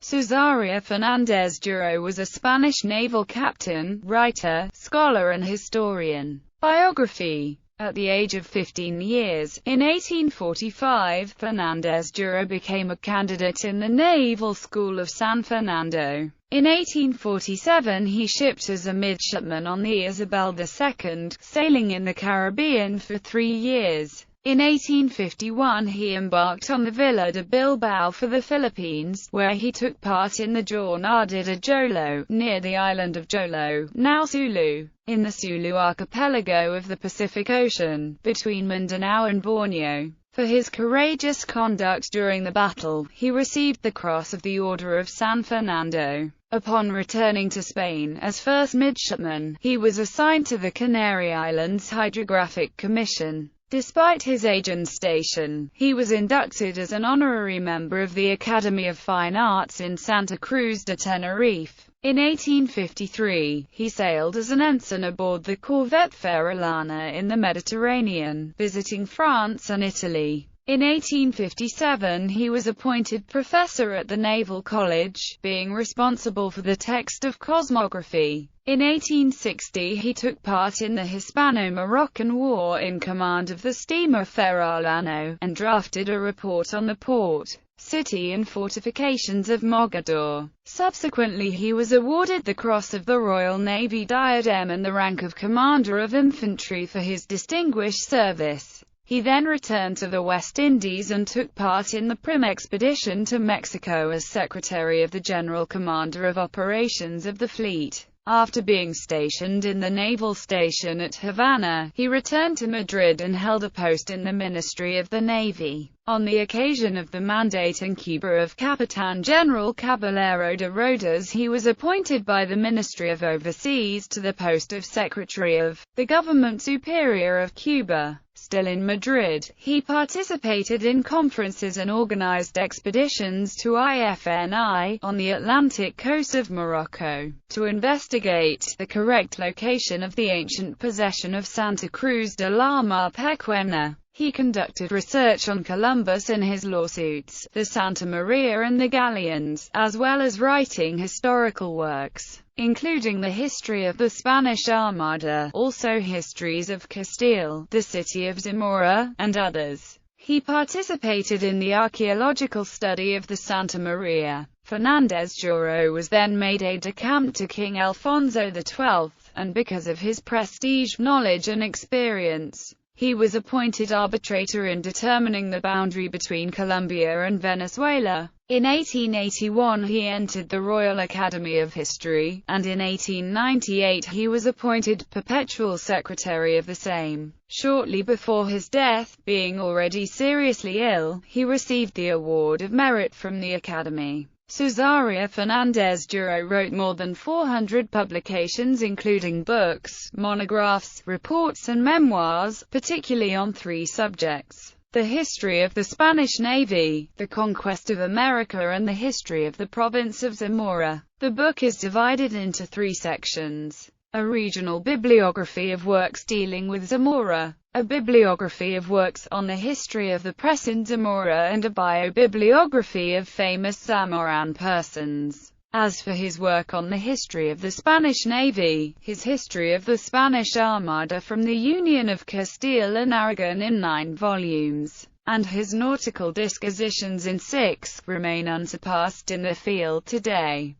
Cesáreo Fernández Duro was a Spanish naval captain, writer, scholar and historian. Biography. At the age of 15 years, in 1845, Fernández Duro became a candidate in the Naval School of San Fernando. In 1847 he shipped as a midshipman on the Isabel II, sailing in the Caribbean for 3 years. In 1851 he embarked on the Villa de Bilbao for the Philippines, where he took part in the Jornada de Jolo, near the island of Jolo, now Sulu, in the Sulu archipelago of the Pacific Ocean, between Mindanao and Borneo. For his courageous conduct during the battle, he received the Cross of the Order of San Fernando. Upon returning to Spain as first midshipman, he was assigned to the Canary Islands Hydrographic Commission. Despite his age and station, he was inducted as an honorary member of the Academy of Fine Arts in Santa Cruz de Tenerife. In 1853, he sailed as an ensign aboard the corvette Ferrolana in the Mediterranean, visiting France and Italy. In 1857 he was appointed professor at the Naval College, being responsible for the text of cosmography. In 1860 he took part in the Hispano-Moroccan War in command of the steamer Ferrolano, and drafted a report on the port, city and fortifications of Mogador. Subsequently he was awarded the Cross of the Royal Navy Diadem and the rank of Commander of Infantry for his distinguished service. He then returned to the West Indies and took part in the Prim expedition to Mexico as Secretary of the General Commander of Operations of the Fleet. After being stationed in the naval station at Havana, he returned to Madrid and held a post in the Ministry of the Navy. On the occasion of the mandate in Cuba of Capitan General Caballero de Rodas, he was appointed by the Ministry of Overseas to the post of Secretary of the Government Superior of Cuba. Still in Madrid, he participated in conferences and organized expeditions to IFNI, on the Atlantic coast of Morocco, to investigate the correct location of the ancient possession of Santa Cruz de la Mar Pequeña. He conducted research on Columbus and his lawsuits, the Santa Maria and the galleons, as well as writing historical works, including the history of the Spanish Armada, also histories of Castile, the city of Zamora, and others. He participated in the archaeological study of the Santa Maria. Fernández Duro was then made aide-de-camp to King Alfonso XII, and because of his prestige, knowledge and experience, he was appointed arbitrator in determining the boundary between Colombia and Venezuela. In 1881 he entered the Royal Academy of History, and in 1898 he was appointed perpetual secretary of the same. Shortly before his death, being already seriously ill, he received the Award of Merit from the Academy. Cesáreo Fernández Duro wrote more than 400 publications including books, monographs, reports and memoirs, particularly on 3 subjects: the history of the Spanish Navy, the conquest of America and the history of the province of Zamora. The book is divided into 3 sections: a regional bibliography of works dealing with Zamora, a bibliography of works on the history of the press in Zamora, and a biobibliography of famous Zamoran persons. As for his work on the history of the Spanish Navy, his history of the Spanish Armada from the Union of Castile and Aragon in 9 volumes, and his nautical disquisitions in 6, remain unsurpassed in the field today.